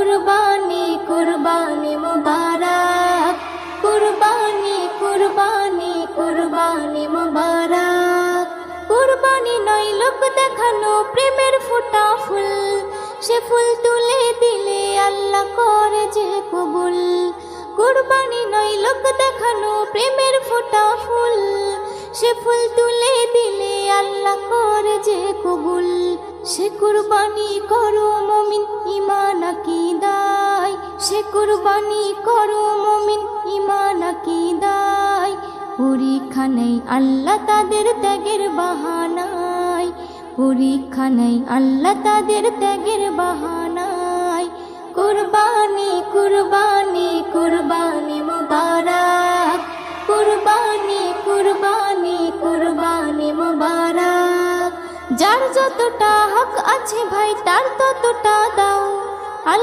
কুরবানি কুরবানি মুবারক, কুরবানি কুরবানি কুরবানি মুবারক। কুরবানি নয় লোক দেখানো প্রেমের ফোঁটা ফুল, সে ফুল তুলে দিলে আল্লাহ করে যে কবুল। কুরবানি নয় লোক দেখানো প্রেমের ফোঁটা ফুল, সে ফুল তুলে দিলে আল্লাহ করে যে কবুল। সে কুরবানি করো মুমিন ঈমান আকীদায়, সে কুরবানি করো মুমিন ঈমান আকীদায়। পরীক্ষা নেই আল্লাহ তাদের ত্যাগের বাহানায়, পরীক্ষা নেই আল্লাহ তাদের ত্যাগের বাহানায়। কুরবানি কুরবানি কুরবানি মুবারক, কুরবানি কুরবানি কুরবানি মুবারক। যার যতটা হক আছে ভাই তার ততটা দাও,